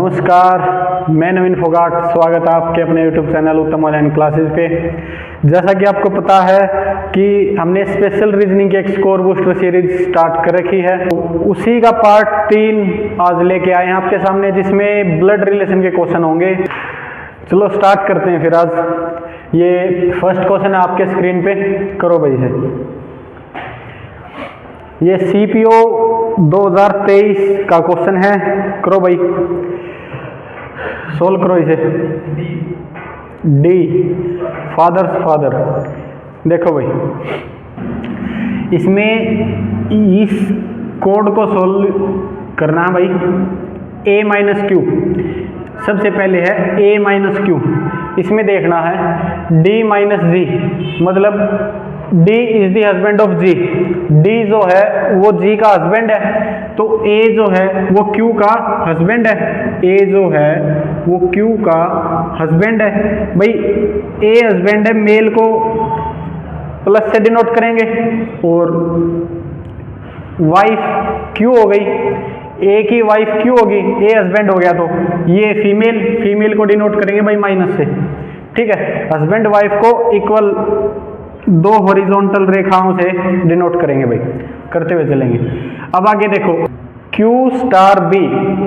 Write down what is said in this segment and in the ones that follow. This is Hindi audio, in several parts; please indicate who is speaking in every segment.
Speaker 1: नमस्कार, मैं नवीन फोगाट। स्वागत है आपके अपने YouTube चैनल उत्तम ऑनलाइन क्लासेस पे। जैसा कि आपको पता है कि हमने स्पेशल रीजनिंग की एक स्कोर बूस्टर सीरीज स्टार्ट कर रखी है, उसी का पार्ट 3 आज लेके आए हैं आपके सामने, जिसमें ब्लड रिलेशन के क्वेश्चन होंगे। चलो स्टार्ट करते हैं फिर। आज ये फर्स्ट क्वेश्चन है आपके स्क्रीन पे, करो भाई से। ये CPO 2023 का क्वेश्चन है, करो भाई, सोल्व करो इसे। The father's father. देखो भाई, इसमें इस कोड को सोल्व करना है भाई। A-Q सबसे पहले है A-Q। इसमें देखना है D-G, मतलब D is the husband of G। D जो है वो G का हस्बैंड है, तो A जो है वो Q का हस्बैंड है। A जो है वो Q का हस्बैंड है भाई। A हस्बैंड है, मेल को प्लस से डिनोट करेंगे, और वाइफ Q हो गई। A की वाइफ Q होगी, A हस्बैंड हो गया, तो ये फीमेल को डिनोट करेंगे भाई माइनस से। ठीक है, हस्बैंड वाइफ को इक्वल दो हॉरिजॉन्टल रेखाओं से डिनोट करेंगे भाई, करते हुए चलेंगे। अब आगे देखो, Q स्टार B,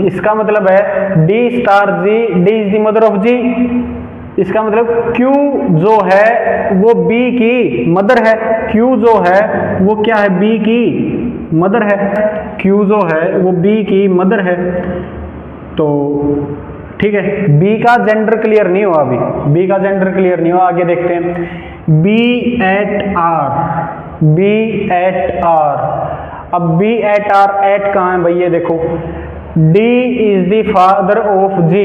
Speaker 1: इसका मतलब है D star G, D is the mother of G। इसका मतलब Q जो है वो B की मदर है। Q जो है वो क्या है, B की मदर है। Q जो है वो B की मदर है। तो ठीक है, B का जेंडर क्लियर नहीं हुआ अभी, B का जेंडर क्लियर नहीं हुआ। आगे देखते हैं, B at R। अब B at R, एट कहाँ है भाई, ये देखो, D is the father of G।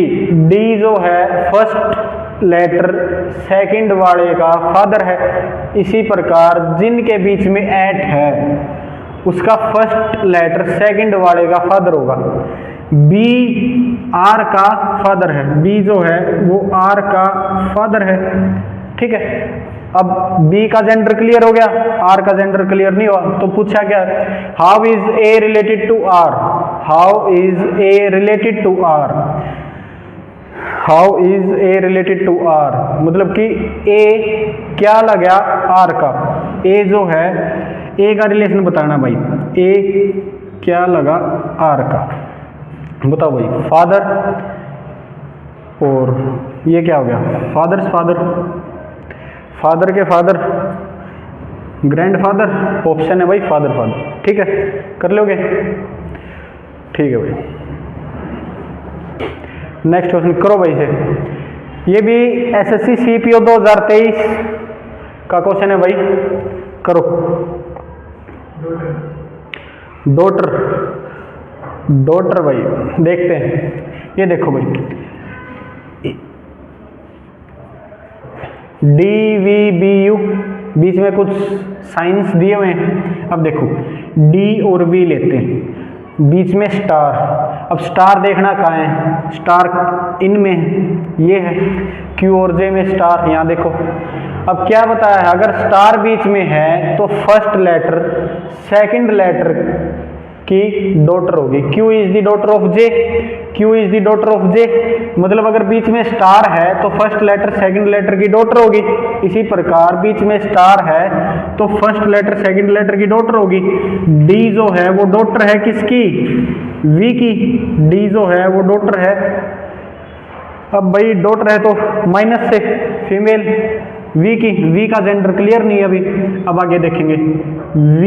Speaker 1: D जो है फर्स्ट लेटर सेकंड वाले का फादर है। इसी प्रकार जिनके बीच में एट है उसका फर्स्ट लेटर सेकंड वाले का फादर होगा। B R का फादर है, B जो है वो R का फादर है। ठीक है, अब B का जेंडर क्लियर हो गया, R का जेंडर क्लियर नहीं हुआ, तो पूछा क्या, how is A related to R। How is A related to R। How is A related to R, मतलब कि A क्या लगा R का। A जो है, A का रिलेशन बताना भाई, A क्या लगा R का, बताओ भाई। फादर, और ये क्या हो गया, फादर्स फादर, फादर के फादर ग्रैंडफादर, ऑप्शन है भाई फादर फादर। ठीक है, कर लोगे, ठीक है भाई। नेक्स्ट क्वेश्चन करो भाई से। ये भी SSC CPO 2023 का क्वेश्चन है भाई, करो। डॉटर भाई, देखते हैं। ये देखो भाई, DVBU, बीच में कुछ साइंस दिए हुए हैं। अब देखो, D और V लेते हैं, बीच में स्टार। अब स्टार देखना कहाँ है, स्टार इनमें ये है, Q और J में स्टार, यहाँ देखो। अब क्या बताया है, अगर स्टार बीच में है तो फर्स्ट लेटर सेकंड लेटर की डॉटर होगी। Q is the daughter of J। Q is the daughter of J, मतलब अगर बीच में स्टार है तो फर्स्ट लेटर सेकंड लेटर की डॉटर होगी। इसी प्रकार बीच में स्टार है तो फर्स्ट लेटर सेकंड लेटर की डॉटर होगी। D जो है वो डॉटर है किसकी, V की। D जो है वो डॉटर है। अब भाई डॉटर है तो माइनस से फीमेल V की, V का जेंडर क्लियर नहीं है अभी। अब आगे देखेंगे, V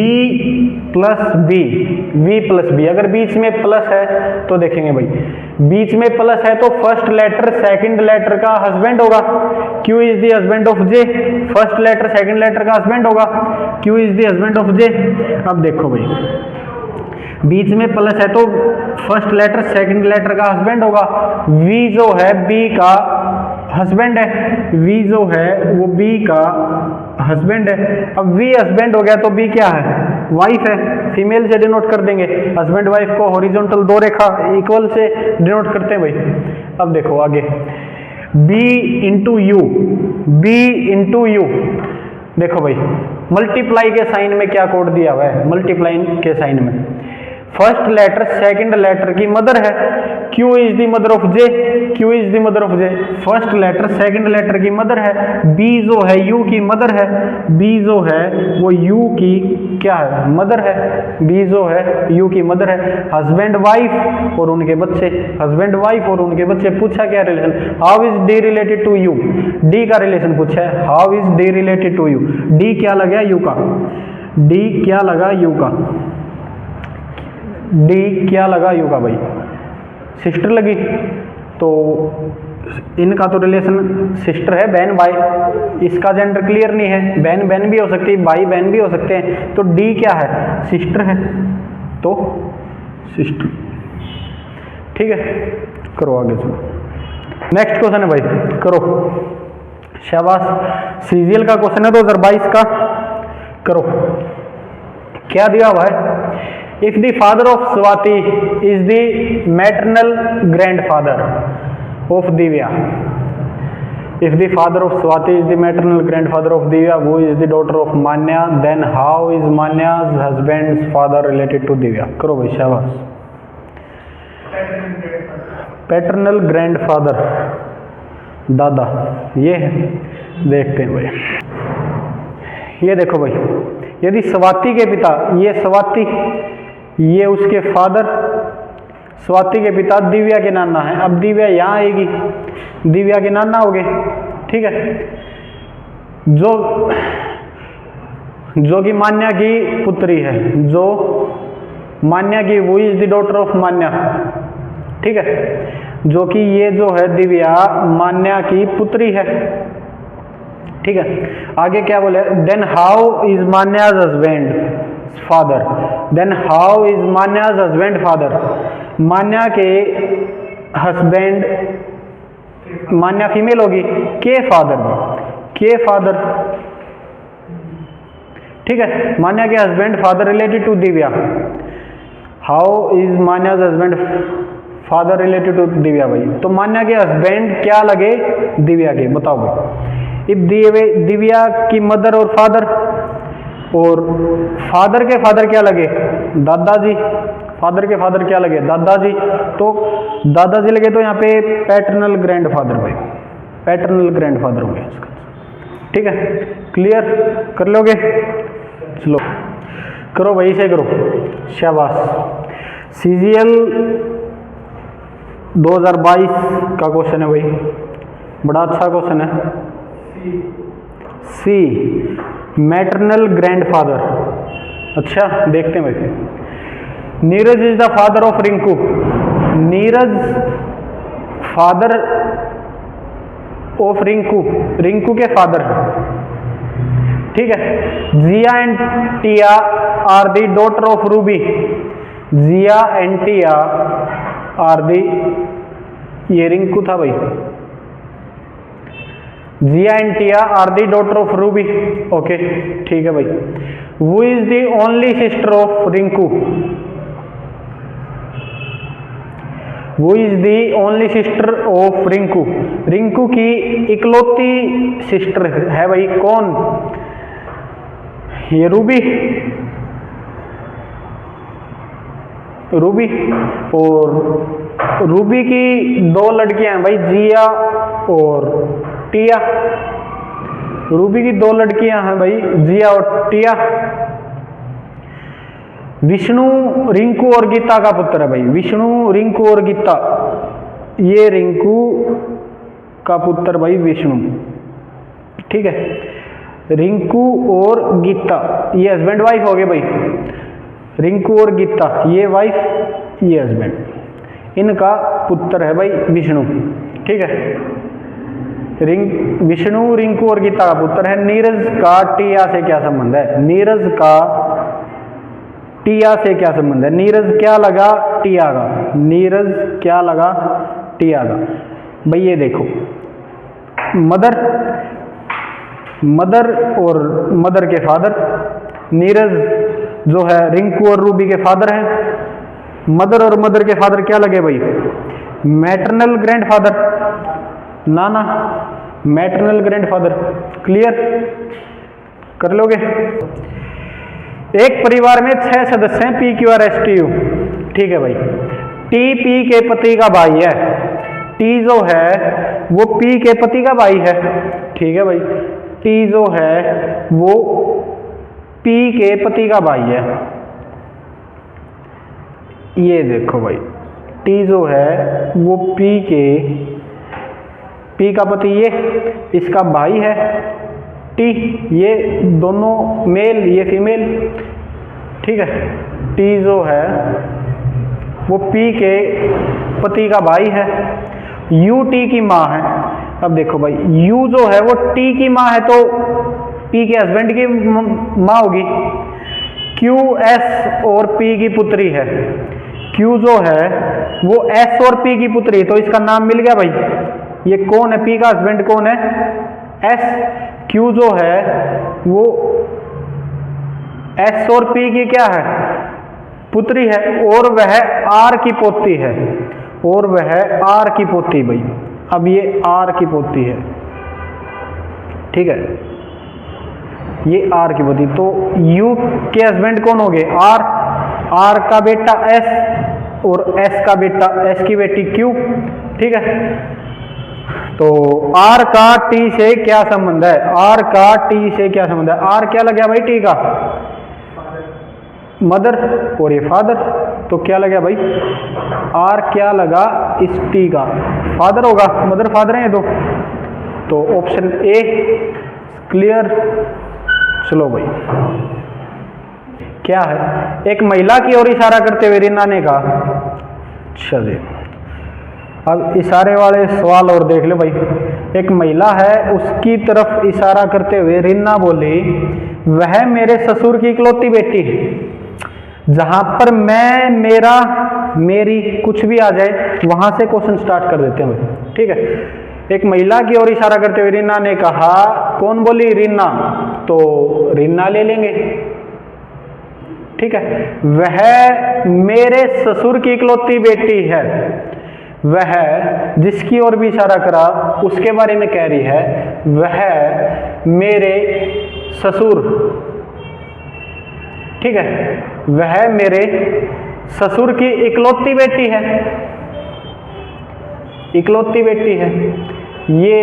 Speaker 1: प्लस B। अगर बीच में प्लस है तो देखेंगे भाई, बीच में प्लस है तो फर्स्ट लेटर सेकंड लेटर का हस्बैंड होगा। Q is the husband of J, first letter second letter का हस्बैंड होगा। Q is the husband of J। अब देखो भाई, बीच में प्लस है तो फर्स्ट लेटर सेकंड लेटर का हस्बैंड होगा। V जो है B का हस्बैंड है, V जो है वो B का हस्बैंड है। अब V हस्बैंड हो गया तो B क्या है, वाइफ है, फीमेल से डिनोट कर देंगे। हस्बैंड वाइफ को हॉरिजॉन्टल दो रेखा इक्वल से डिनोट करते हैं भाई। अब देखो आगे, B इंटू यू, देखो भाई, मल्टीप्लाई के साइन में क्या कोड दिया हुआ है, मल्टीप्लाई के साइन में फर्स्ट लेटर सेकंड लेटर की मदर है। Q is the mother of J, Q is the mother of J, first letter second letter की मदर है। B जो है U की मदर है, B जो है वो U की क्या है, मदर है। B जो है U की मदर है। हस्बैंड वाइफ और उनके बच्चे, हस्बैंड वाइफ और उनके बच्चे। पूछा क्या relation, how is D related to U, D का रिलेशन पूछा है, how is D related to U। D क्या लगा U का, D क्या लगा U का, D क्या लगा U का भाई, सिस्टर लगी। तो इनका तो रिलेशन सिस्टर है, बहन भाई। इसका जेंडर क्लियर नहीं है, बहन बहन भी हो सकती है, भाई बहन भी हो सकते हैं। तो D क्या है, सिस्टर है, तो सिस्टर। ठीक है, करो आगे चलो। नेक्स्ट क्वेश्चन है भाई, करो, शाबाश। सीजीएल का क्वेश्चन है 2022 का, करो। क्या दिया हुआ है, if the father of Swati is the maternal grandfather of Divya, if the father of Swati is the maternal grandfather of Divya, वो is the daughter of Manya, then how is Manya's husband's father related to Divya. करो भाई, शाबाश। पैटर्नल ग्रैंडफादर, दादा, ये है। देखते हैं भाई, ये देखो भाई, यदि स्वाति के पिता, ये स्वाति, ये उसके फादर, स्वाति के पिता दिव्या के नाना है। अब दिव्या यहाँ आएगी, दिव्या के नाना हो गए, ठीक है। जो कि मान्या की पुत्री है, जो मान्या की, वो इज द डॉटर ऑफ मान्या, ठीक है। जो कि ये जो है दिव्या मान्या की पुत्री है, ठीक है। आगे क्या बोले, then how is Manya's husband father, then how is Manya's husband father, Manya के हस्बैंड, मान्या फीमेल होगी, के फादर, के फादर, ठीक है। मान्या के husband father related to Divya, how is Manya's husband father related to Divya भाई। तो मान्या के हस्बैंड क्या लगे, दिव्या के, बताओ भाई। इफ दिव्या की मदर और फादर, और फादर के फादर क्या लगे, दादाजी, फादर के फादर क्या लगे, दादाजी। तो दादाजी लगे तो यहाँ पे पैटर्नल ग्रैंडफादर भाई, पैटर्नल ग्रैंडफादर हो गया इसका, ठीक है। क्लियर कर लोगे, चलो करो भाई, से करो, शाबाश। सीजीएल 2022 का क्वेश्चन है भाई, बड़ा अच्छा क्वेश्चन है। See, maternal grandfather. अच्छा, देखते हैं भाई। Neeraj is the father of Rinku, Neeraj father of Rinku, Rinku के फादर, ठीक है। Jiya and Tiya are the daughter of Ruby, Jiya and Tiya are the, ये रिंकू था भाई, Jiya and Tiya are the daughter of Ruby, okay, ठीक है भाई। वो is the only sister of Rinku, वो is the only sister of Rinku, Rinku की इकलौती सिस्टर है भाई, कौन, ये रूबी, रूबी। और रूबी की दो लड़कियां हैं भाई, जिया और टिया, रूबी की दो लड़कियां हैं भाई, जिया और टिया। विष्णु रिंकू और गीता का पुत्र है भाई, विष्णु रिंकू और गीता, ये रिंकू का पुत्र भाई विष्णु, ठीक है। रिंकू और गीता, ये हस्बैंड वाइफ हो गए भाई, रिंकू और गीता, ये वाइफ, ये हस्बैंड, इनका पुत्र है भाई विष्णु, ठीक है। विष्णु रिंकू और गीता का पुत्र है। नीरज का टिया से क्या संबंध है, नीरज का टिया से क्या संबंध है, नीरज क्या लगा, टिया का, नीरज क्या लगा, टिया का। भाई ये देखो, मदर, मदर और मदर के फादर, नीरज जो है रिंकू और रूबी के फादर हैं। मदर और मदर के फादर क्या लगे भाई, मैटरनल ग्रैंडफादर, नाना, मैटरनल ग्रैंडफादर। क्लियर कर लोगे। एक परिवार में 6 सदस्य हैं, P Q R S T U, ठीक है भाई। टी पी के पति का भाई है, टी जो है वो पी के पति का भाई है, ठीक है भाई। टी जो है वो पी के पति का भाई है, ये देखो भाई, टी जो है वो पी का पति, ये इसका भाई है टी, ये दोनों मेल ये फीमेल, ठीक है। टी जो है वो पी के पति का भाई है, यू टी की माँ है। अब देखो भाई, यू जो है वो टी की माँ है तो पी के हस्बैंड की माँ होगी। क्यू एस और पी की पुत्री है, क्यू जो है वो एस और पी की पुत्री, तो इसका नाम मिल गया भाई। ये कौन है, पी का हस्बैंड कौन है, एस। क्यू जो है वो एस और पी की क्या है, पुत्री है, और वह आर की पोती है, और वह आर की पोती भाई। अब ये आर की पोती है, ठीक है, ये आर की पोती। तो यू के हस्बैंड कौन हो गए, आर, आर का बेटा एस और एस का बेटा, एस की बेटी क्यू, ठीक है। तो आर का टी से क्या संबंध है, आर का टी से क्या संबंध है, आर क्या लग गया भाई, टी का मदर और ये फादर, तो क्या लगा भाई, आर क्या लगा, इस टी का फादर होगा, मदर फादर है दो, तो ऑप्शन ए क्लियर। चलो भाई, क्या है, एक महिला की ओर इशारा करते हुए रीना ने कहा, अच्छा जी, अब इशारे वाले सवाल और देख लो भाई। एक महिला है, उसकी तरफ इशारा करते हुए रीना बोली, वह मेरे ससुर की इकलौती बेटी है। जहां पर मैं, मेरा, मेरी कुछ भी आ जाए वहां से क्वेश्चन स्टार्ट कर देते हैं भाई, ठीक है। एक महिला की ओर इशारा करते हुए रीना ने कहा, कौन बोली, रीना, तो रीना ले लेंगे, ठीक है। वह मेरे ससुर की इकलौती बेटी है, वह जिसकी ओर भी इशारा करा उसके बारे में कह रही है, वह मेरे ससुर, ठीक है, वह मेरे ससुर की इकलौती बेटी है, इकलौती बेटी है। ये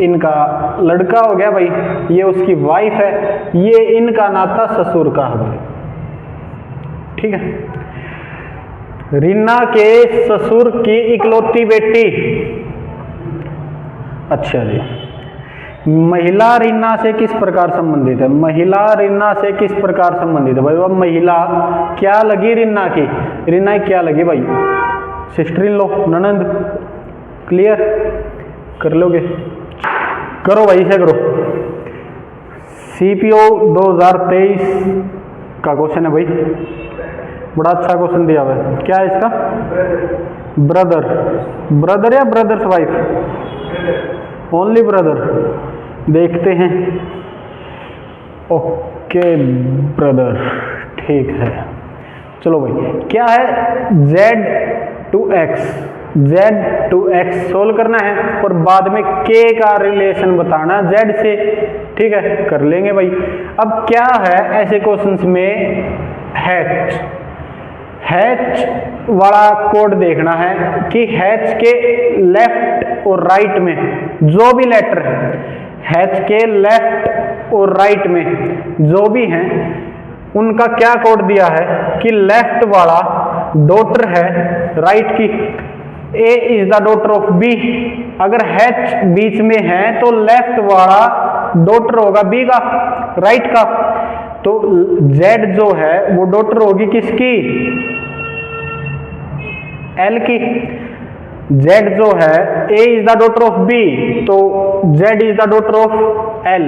Speaker 1: इनका लड़का हो गया भाई, ये उसकी वाइफ है, ये इनका नाता ससुर का है भाई, ठीक है। रीना के ससुर की इकलौती बेटी, अच्छा जी। महिला रीना से किस प्रकार संबंधित है, महिला रीना से किस प्रकार संबंधित है भाई, वह महिला क्या लगी रीना की, रीना क्या लगी भाई, सिस्टर इन लॉ, ननंद, क्लियर कर लोगे, करो भाई, इसे करो। सीपीओ 2023 का क्वेश्चन है भाई, बड़ा अच्छा क्वेश्चन दिया हुआ है। क्या है इसका, ब्रदर, ब्रदर या ब्रदर्स वाइफ, ओनली ब्रदर, देखते हैं। ओके ब्रदर, ठीक है। चलो भाई, क्या है, z to x, z to x solve करना है और बाद में k का रिलेशन बताना z से, ठीक है, कर लेंगे भाई। अब क्या है ऐसे क्वेश्चंस में, हैच, हैच वाला कोड देखना है कि हैच के लेफ्ट और राइट में जो भी लेटर है, हैच के लेफ्ट और राइट में जो भी हैं उनका क्या कोड दिया है कि लेफ्ट वाला डॉटर है राइट की, A is the daughter of B. अगर हैच बीच में है तो लेफ्ट वाला डॉटर होगा बी का, राइट का, तो जेड जो है वो डॉटर होगी किसकी, एल की। Z जो है A is the daughter of B, तो Z is the daughter of L,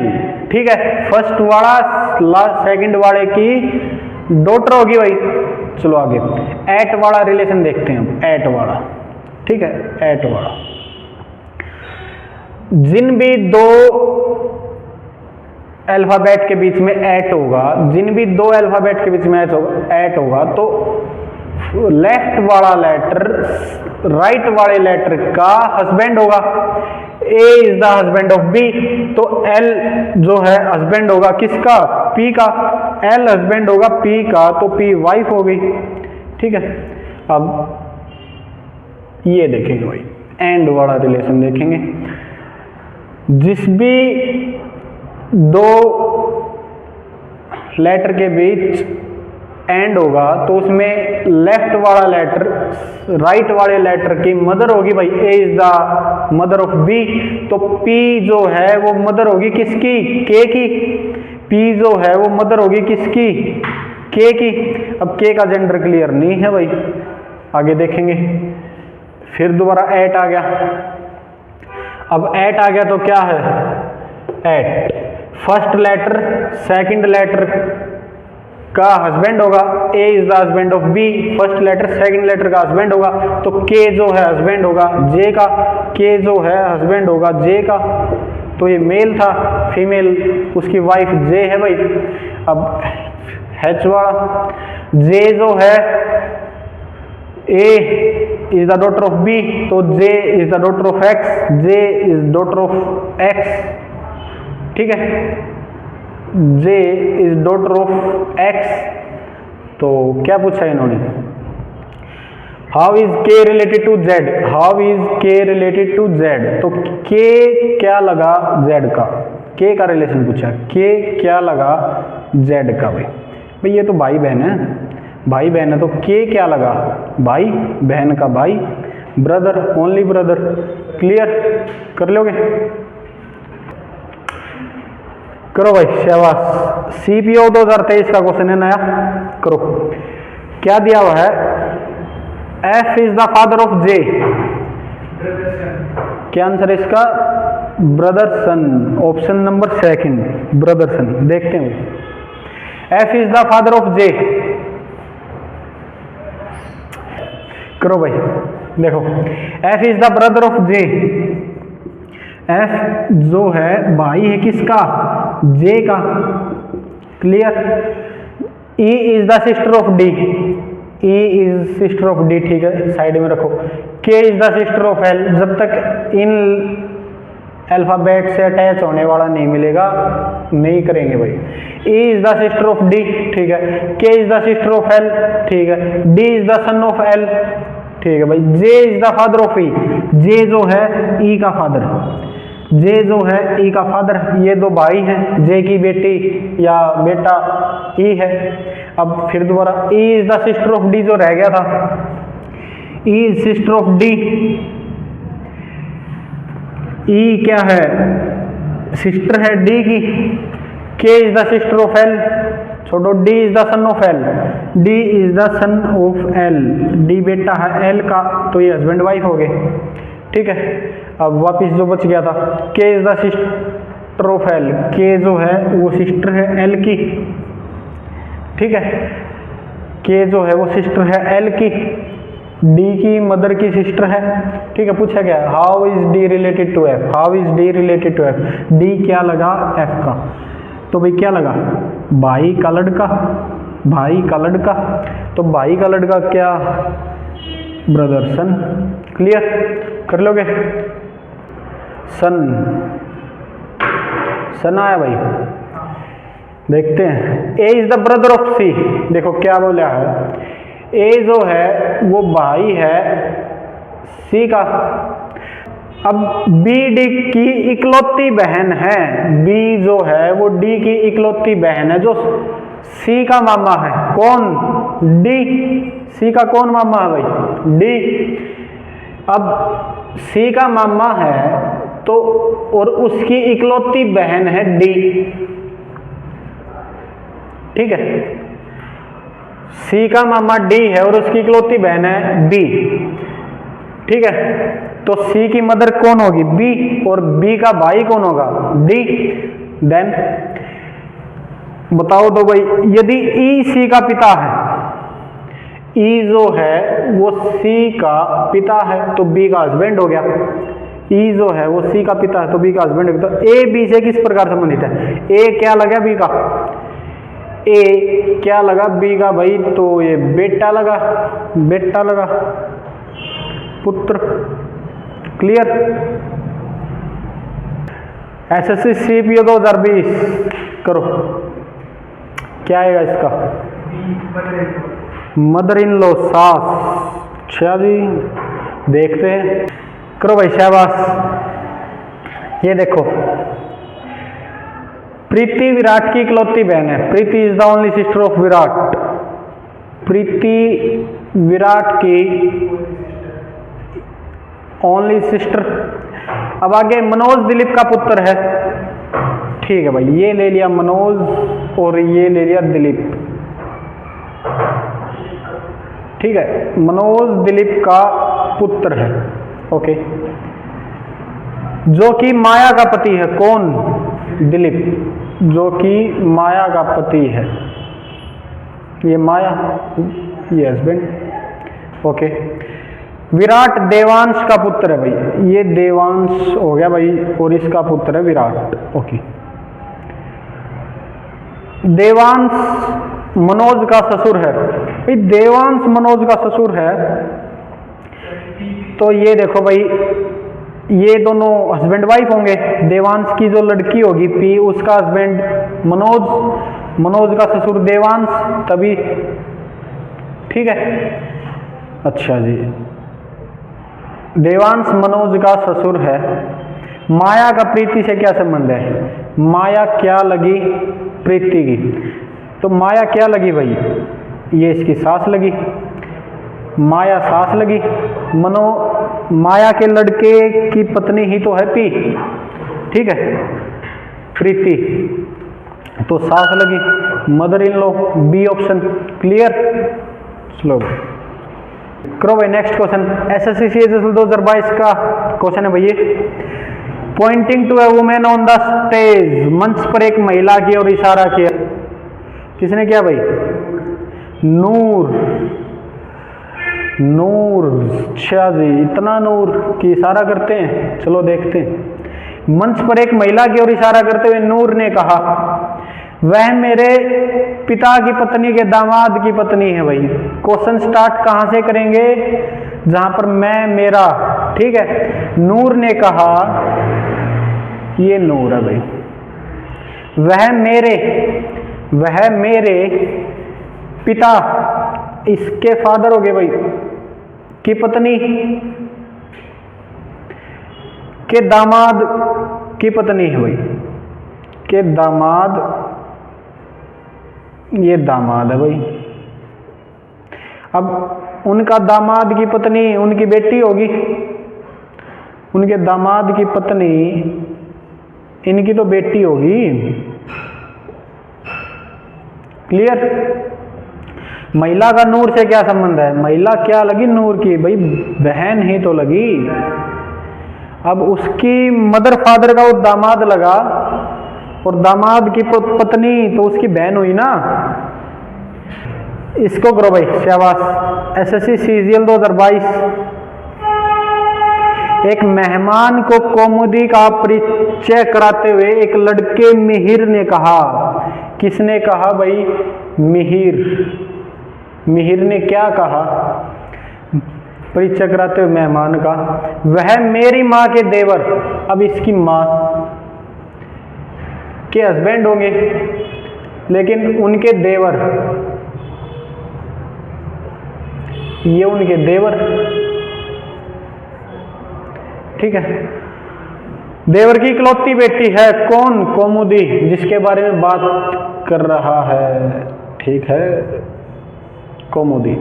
Speaker 1: ठीक है। फर्स्ट वाला सेकंड वाले की डॉटर होगी भाई। चलो आगे एट वाला रिलेशन देखते हैं हम, एट वाला, ठीक है, एट वाला। जिन भी दो अल्फाबेट के बीच में एट होगा, जिन भी दो अल्फाबेट के बीच में एट होगा तो लेफ्ट वाला लेटर राइट वाले लेटर का हस्बैंड होगा। A is the husband of B, तो एल जो है हस्बैंड होगा किसका, पी का। एल हस्बैंड होगा पी का, तो पी वाइफ हो गई, ठीक है। अब ये देखेंगे भाई, एंड वाला रिलेशन देखेंगे। जिस भी दो लेटर के बीच एंड होगा तो उसमें लेफ्ट वाला लेटर राइट वाले लेटर की मदर होगी भाई। A is the mother of B, तो पी जो है वो मदर होगी किसकी? के की। पी जो है वो मदर होगी किसकी? के की। अब के का जेंडर क्लियर नहीं है भाई, आगे देखेंगे। फिर दोबारा एट आ गया। अब एट आ गया तो क्या है? At first letter second letter का हस्बैंड होगा। A is the husband of B, first letter second letter का हस्बैंड होगा, तो के जो है हस्बैंड होगा जे का। के जो है हस्बैंड होगा जे का, तो ये मेल था, फीमेल उसकी वाइफ जे है भाई। अब एच वाला जे जो है, A is the daughter of B, तो J is the daughter of X, J is daughter of X, ठीक है। J is daughter of X, तो क्या पूछा इन्होंने? How is K related to Z, how is K related to Z, तो के क्या लगा जेड का, के का रिलेशन पूछा, के क्या लगा जेड का। भाई ये तो भाई बहन है, भाई बहन है, तो के क्या लगा? भाई बहन का भाई, ब्रदर, ओनली ब्रदर। क्लियर कर लोगे? करो भाई, शाबाश। सीपीओ 2023 का क्वेश्चन है नया, करो। क्या दिया हुआ है? F is the father of J, क्या आंसर है इसका? Brother son, option number second, brother son. देखते हैं, F is the father of J. करो भाई, देखो, F is the brother of J. F जो है भाई है किसका? जे का। Clear? E is the sister of D, E is sister of D, ठीक है, साइड में रखो। K is the sister of L, जब तक इन अल्फाबेट से अटैच होने वाला नहीं मिलेगा नहीं करेंगे भाई। ई is the sister of D, ठीक है। के is the sister of L, ठीक है। D is the son of L, ठीक है भाई। जे इज द फादर ऑफ ई, जे जो है ई का फादर, जे जो है ई का फादर। ये दो भाई हैं, जे की बेटी या बेटा ई है। अब फिर दोबारा, E is the sister of D जो रह गया था, E is sister of D. E क्या है? सिस्टर है डी की। K is the sister of L, छोड़ो, D is the son of L, D is the son of L, D बेटा है एल का, तो ये हस्बैंड वाइफ हो गए, ठीक है। अब वापिस जो बच गया था, के is the sister of L, के जो है वो सिस्टर है एल की, ठीक है। के जो है वो सिस्टर है एल की, डी की मदर की सिस्टर है, ठीक है। पूछा गया how is D related to F, how is D related to F, D क्या लगा? एफ का, तो भाई क्या लगा? भाई का लड़का, भाई का लड़का, तो भाई का लड़का क्या? ब्रदर सन। क्लियर कर लोगे? सन, सन आया भाई, देखते हैं। ए इज द ब्रदर ऑफ सी, देखो क्या बोला है, ए जो है वो भाई है सी का। अब बी डी की इकलौती बहन है, बी जो है वो डी की इकलौती बहन है, जो सी का मामा है। कौन? डी। सी का कौन मामा है भाई? डी। अब सी का मामा है तो, और उसकी इकलौती बहन है डी, ठीक है। सी का मामा डी है और उसकी इकलौती बहन है बी, ठीक है। तो सी की मदर कौन होगी? बी, और बी का भाई कौन होगा? डी। देन बताओ तो भाई, यदि ई सी का पिता है, ई जो है वो सी का पिता है, तो बी का हस्बैंड हो गया। ई जो है वो सी का पिता है तो बी का हस्बैंड हो गया। तो ए बी से किस प्रकार संबंधित है? ए क्या लगा बी का? ए क्या लगा बी का भाई? तो ये बेटा लगा, बेटा लगा, पुत्र। क्लियर? एसएससी सीपीओ 2020 करो, क्या आएगा इसका? मदर इन लॉ, सास। अच्छा जी, देखते हैं, करो भाई शाबाश। ये देखो, प्रीति विराट की इकलौती बहन है। Preeti is the only sister of Virat. Preeti Virat की ओनली सिस्टर। अब आगे मनोज दिलीप का पुत्र है। ठीक है भाई, ये ले लिया मनोज और ये ले लिया दिलीप। ठीक है, मनोज दिलीप का पुत्र है। ओके, जो कि माया का पति है। कौन? दिलीप, जो कि माया का पति है। ये माया, ये हस्बैंड। ओके, विराट देवांश का पुत्र है भाई। ये देवांश हो गया भाई, और इसका पुत्र है विराट। ओके, देवांश मनोज का ससुर है भाई। देवांश मनोज का ससुर है, तो ये देखो भाई, ये दोनों हस्बैंड वाइफ होंगे। देवांश की जो लड़की होगी पी, उसका हस्बैंड मनोज, मनोज का ससुर देवांश, तभी। ठीक है, अच्छा जी, देवांश मनोज का ससुर है। माया का प्रीति से क्या संबंध है? माया क्या लगी? प्रीति की। तो माया क्या लगी भाई? ये इसकी सास लगी। माया सास लगी। माया के लड़के की पत्नी ही तो है पी। ठीक है, प्रीति, तो सास लगी, mother in law. B option clear. चलो करो भाई नेक्स्ट क्वेश्चन। एसएससी सीजीएल 2022 का क्वेश्चन है भैया। Pointing to a women on the stage, मंच पर एक महिला की ओर इशारा किया। किसने किया भाई? नूर। नूर, अच्छा जी, इतना नूर की इशारा करते हैं। चलो देखते हैं। मंच पर एक महिला की ओर इशारा करते हुए नूर ने कहा, वह मेरे पिता की पत्नी के दामाद की पत्नी है। भाई क्वेश्चन स्टार्ट कहां से करेंगे? जहां पर मैं, मेरा। ठीक है, नूर ने कहा, ये नूर है भाई। वह मेरे पिता, इसके फादर हो गए भाई, की पत्नी के दामाद की पत्नी है भाई। के दामाद, ये दामाद है भाई। अब उनका दामाद की पत्नी उनकी बेटी होगी। उनके दामाद की पत्नी इनकी तो बेटी होगी। क्लियर। महिला का नूर से क्या संबंध है? महिला क्या लगी नूर की? भाई बहन ही तो लगी। अब उसकी मदर फादर का वो दामाद लगा, और दामाद की पत्नी तो उसकी बहन हुई ना। इसको करो भाई शाबाश। SSC CGL 2022। एक मेहमान को कौमुदी का परिचय कराते हुए एक लड़के मिहिर ने कहा। किसने कहा भाई? मिहिर। मिहिर ने क्या कहा परिचय कराते हुए मेहमान का? वह मेरी माँ के देवर, अब इसकी माँ के हस्बैंड होंगे, लेकिन उनके देवर, ये उनके देवर। ठीक है, देवर की इकलौती बेटी है। कौन? कौमुदी, जिसके बारे में बात कर रहा है। ठीक है, कौमुदी।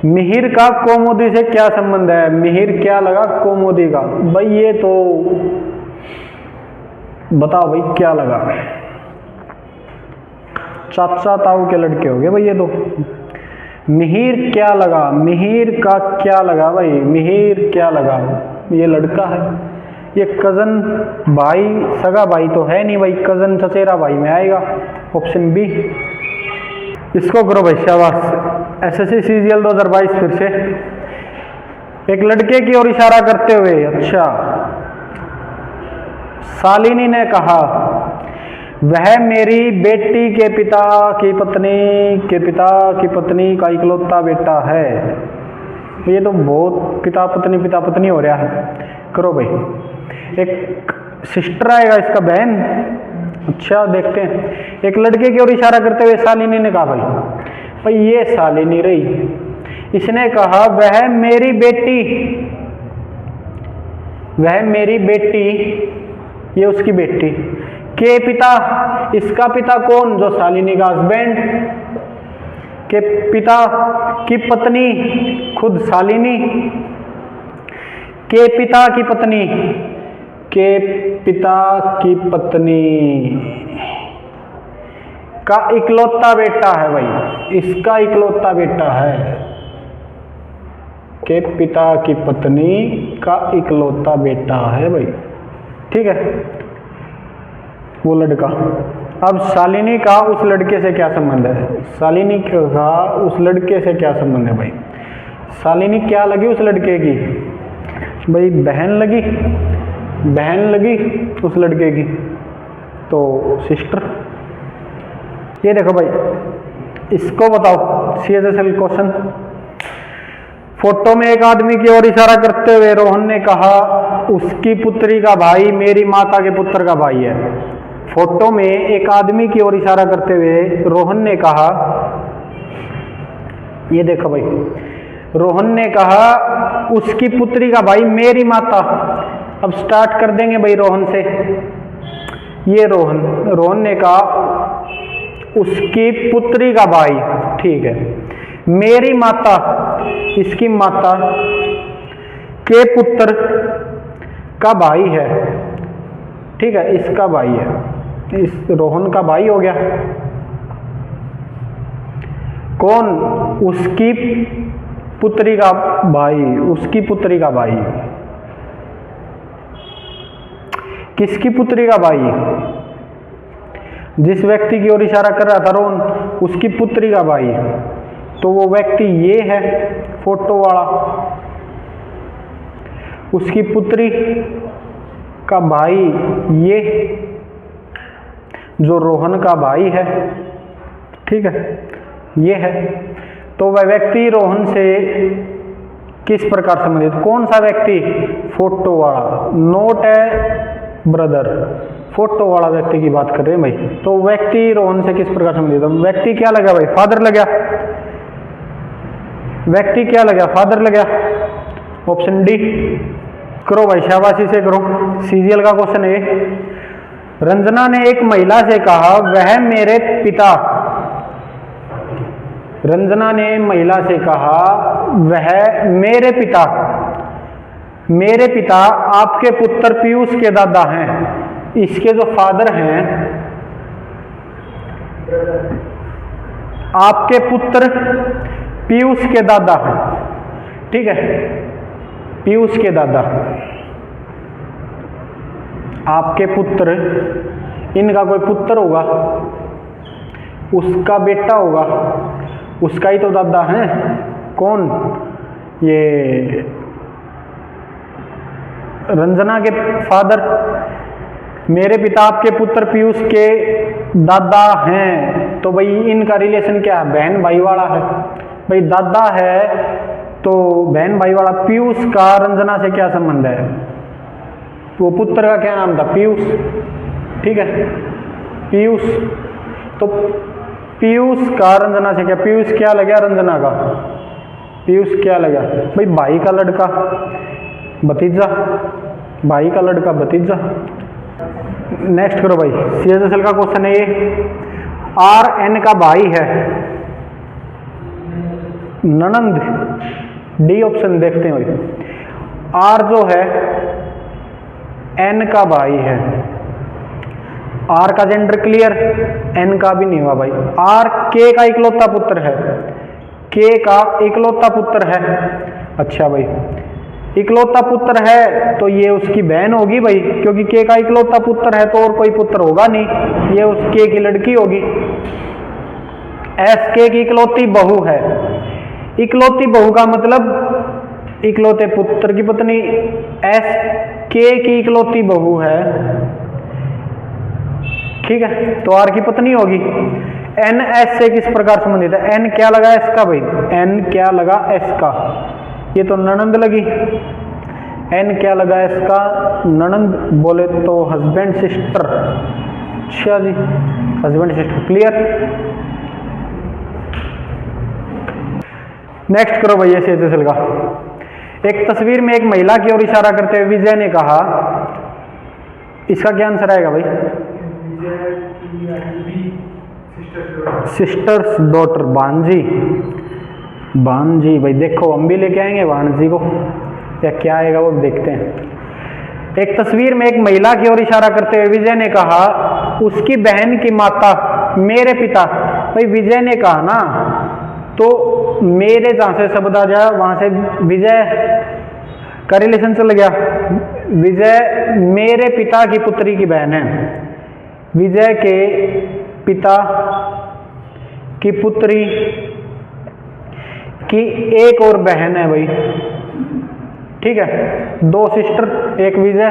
Speaker 1: मिहिर का कौमुदी से क्या संबंध है? मिहिर क्या लगा कौमुदी का? भाई ये तो बताओ भाई क्या लगा? चाचा ताऊ के लड़के हो गए भाई ये तो। मिहिर क्या लगा? मिहिर का क्या लगा भाई? मिहिर क्या लगा? ये लड़का है, ये कजन भाई, सगा भाई तो है नहीं भाई, कजन चचेरा भाई में आएगा। Option B. इसको करो भाई शाबाश। एसएससी सीजीएल 2022 फिर से। एक लड़के की ओर इशारा करते हुए, अच्छा, शालिनी ने कहा, वह मेरी बेटी के पिता की पत्नी का इकलौता बेटा है। ये तो बहुत पिता पत्नी हो रहा है। करो भाई। एक सिस्टर आएगा, इसका बहन। अच्छा देखते हैं। एक लड़के की ओर इशारा करते हुए शालिनी ने कहा, भाई ये शालिनी रही। इसने कहा वह मेरी बेटी, ये उसकी बेटी के पिता, इसका पिता कौन, जो शालिनी का हस्बैंड, के पिता की पत्नी खुद शालिनी, के पिता की पत्नी, के पिता की पत्नी का इकलौता बेटा है भाई, इसका इकलौता बेटा है, के पिता की पत्नी का इकलौता बेटा है भाई, ठीक है, वो लड़का। अब शालिनी का उस लड़के से क्या संबंध है, शालिनी का उस लड़के से क्या संबंध है भाई, शालिनी क्या लगी उस लड़के की भाई, बहन लगी उस लड़के की, तो सिस्टर। ये देखो भाई, इसको बताओ CHSL क्वेश्चन। फोटो में एक आदमी की ओर इशारा करते हुए रोहन ने कहा उसकी पुत्री का भाई मेरी माता के पुत्र का भाई है। फोटो में एक आदमी की ओर इशारा करते हुए रोहन ने कहा, ये देखो भाई, रोहन ने कहा उसकी पुत्री का भाई मेरी माता। अब स्टार्ट कर देंगे भाई रोहन से। ये रोहन ने कहा उसकी पुत्री का भाई, ठीक है, मेरी माता, इसकी माता के पुत्र का भाई है, ठीक है, इसका भाई है, इस रोहन का भाई हो गया। कौन, उसकी पुत्री का भाई, उसकी पुत्री का भाई, किसकी पुत्री का भाई, जिस व्यक्ति की ओर इशारा कर रहा था रोहन, उसकी पुत्री का भाई, तो वो व्यक्ति ये है फोटो वाला, उसकी पुत्री का भाई ये जो रोहन का भाई है, ठीक है, ये है। तो वह व्यक्ति रोहन से किस प्रकार संबंधित, कौन सा व्यक्ति, फोटो वाला, नोट है ब्रदर, फोटो वाला व्यक्ति की बात कर रहे हैं भाई। तो व्यक्ति रोहन से किस प्रकार संबंधित, व्यक्ति क्या लगा भाई, फादर लगा, व्यक्ति क्या लगा, फादर लगा, ऑप्शन डी। करो भाई, शाबाशी से करो, CGL का क्वेश्चन है। रंजना ने एक महिला से कहा वह मेरे पिता, रंजना ने महिला से कहा वह मेरे पिता आपके पुत्र पीयूष के दादा हैं। इसके जो फादर हैं, आपके पुत्र पीयूष के दादा हैं, ठीक है, पीयूष के दादा, आपके पुत्र, इनका कोई पुत्र होगा, उसका बेटा होगा, उसका ही तो दादा है। कौन, ये रंजना के फादर, मेरे पिता आपके पुत्र पीयूष के दादा हैं, तो भाई इनका रिलेशन क्या है, बहन भाई वाला है भाई, दादा है तो बहन भाई वाला। पीयूष का रंजना से क्या संबंध है, वो पुत्र का क्या नाम था, पीयूष, ठीक है, पीयूष। तो पीयूष का रंजना से क्या, पीयूष क्या लगा रंजना का, पीयूष क्या लगा भाई, भाई का लड़का भतीजा, भाई का लड़का भतीजा। नेक्स्ट करो भाई, CHSL का क्वेश्चन है ये। RN का भाई है ननंद, डी ऑप्शन देखते हैं भाई। R जो है N का भाई है, R का जेंडर क्लियर, N का भी नहीं हुआ भाई। R K का इकलौता पुत्र है, K का इकलौता पुत्र है, अच्छा भाई, इकलौता पुत्र है तो ये उसकी बहन होगी भाई, क्योंकि K का इकलौता पुत्र है तो और कोई पुत्र होगा नहीं, ये उस K की लड़की होगी। SK की इकलौती बहू है, इकलौती बहू का मतलब इकलौते पुत्र की पत्नी, SK की इकलौती बहू है, ठीक है, तो R की पत्नी होगी। N S से किस प्रकार संबंधित है, N क्या लगा S का भाई, N क्या लगा S का, ये तो ननंद लगी, N क्या लगा S का, ननंद, बोले तो हस्बैंड सिस्टर, अच्छा जी, हस्बैंड सिस्टर, क्लियर। नेक्स्ट करो भैया एसएसएल का। एक तस्वीर में एक महिला की ओर इशारा करते हुए विजय ने कहा, इसका क्या आंसर आएगा भाई? सिस्टर्स डॉटर, भांजी। भांजी भाई देखो हम भी लेके आएंगे भांजी को, या क्या आएगा वो देखते हैं। एक तस्वीर में एक महिला की ओर इशारा करते हुए विजय ने कहा, उसकी बहन की माता, मेरे पिता। भाई विजय ने कहा ना, तो मेरे जहां से शब्द आ जाए वहां से विजय का रिलेशन चल गया। विजय मेरे पिता की पुत्री की बहन है, विजय के पिता की पुत्री की एक और बहन है भाई, ठीक है, दो सिस्टर एक विजय।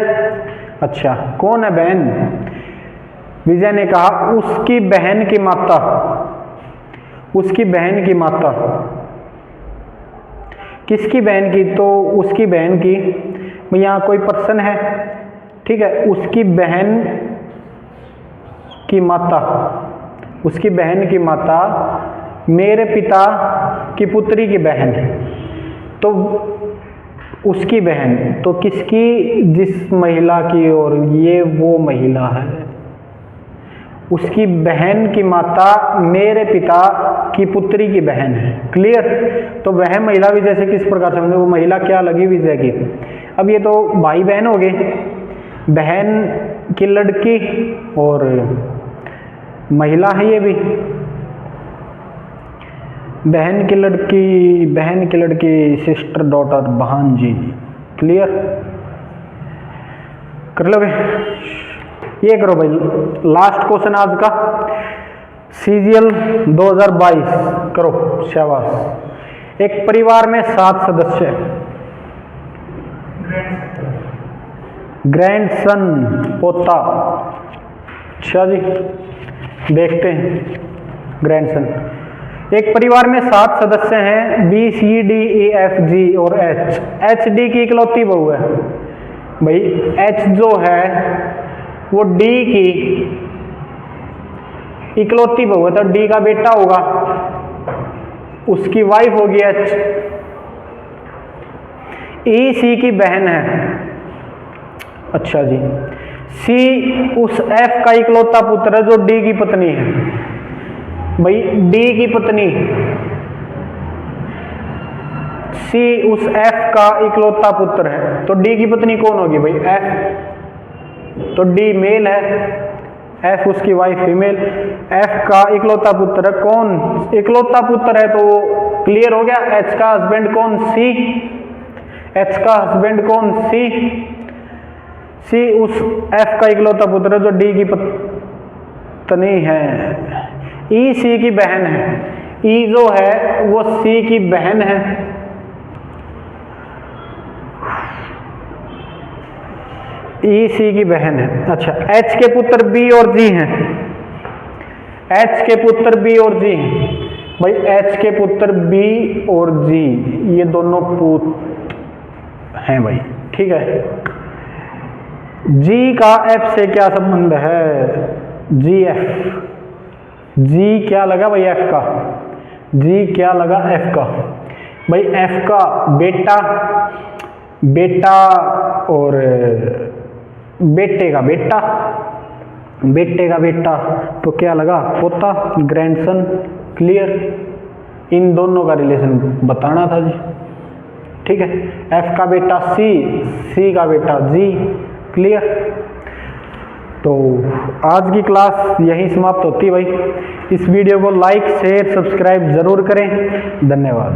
Speaker 1: अच्छा कौन है बहन? विजय ने कहा उसकी बहन की माता, उसकी बहन की माता। किसकी बहन की? तो उसकी बहन की, यहाँ कोई पर्सन है, ठीक है, उसकी बहन की माता, उसकी बहन की माता मेरे पिता की पुत्री की बहन। तो उसकी बहन तो किसकी? जिस महिला की ओर ये वो महिला है, उसकी बहन की माता मेरे पिता की पुत्री की बहन है। क्लियर? तो वह महिला विजय से किस प्रकार समझे? वो महिला क्या लगी विजय की? अब ये तो भाई बहन हो गए, बहन की लड़की और महिला है ये भी, बहन की लड़की, बहन की लड़की, सिस्टर डॉटर, भांजी। क्लियर? कर लोगे? ये करो भाई लास्ट क्वेश्चन आज का, सीजीएल 2022 करो। शाबाश। एक परिवार में 7 सदस्य, ग्रैंडसन पोता। अच्छा जी देखते हैं ग्रैंडसन। एक परिवार में 7 सदस्य हैं, B C D E F G और एच। एच डी की इकलौती बहू है भाई, एच जो है वो डी की इकलौती बहू है, तो डी का बेटा होगा, उसकी वाइफ होगी एच। ई सी की बहन है। अच्छा जी, सी उस एफ का इकलौता पुत्र है जो डी की पत्नी है। भाई डी की पत्नी, सी उस एफ का इकलौता पुत्र है, तो डी की पत्नी कौन होगी भाई? एफ। तो डी मेल है, एफ उसकी वाइफ फीमेल। एफ का इकलौता पुत्र है कौन? इकलौता पुत्र है तो क्लियर हो गया। एच का हस्बैंड कौन? सी। एच का हस्बैंड कौन? सी। सी उस एफ का इकलौता पुत्र है जो डी की पत्नी है। ई सी की बहन है, ई जो है वो सी की बहन है। ई सी की बहन है। अच्छा एच के पुत्र बी और जी हैं, एच के पुत्र बी और जी हैं भाई, एच के पुत्र बी और जी ये दोनों पुत्र हैं भाई, ठीक है। जी का एफ से क्या संबंध है? जी एफ, जी क्या लगा भाई एफ का? जी क्या लगा एफ का? भाई एफ का बेटा, बेटा और बेटे का बेटा, बेटे का बेटा, तो क्या लगा? पोता, ग्रैंडसन। क्लियर? इन दोनों का रिलेशन बताना था जी, ठीक है। एफ का बेटा सी, सी का बेटा जी। क्लियर? तो आज की क्लास यहीं समाप्त होती है भाई। इस वीडियो को लाइक शेयर सब्सक्राइब जरूर करें। धन्यवाद।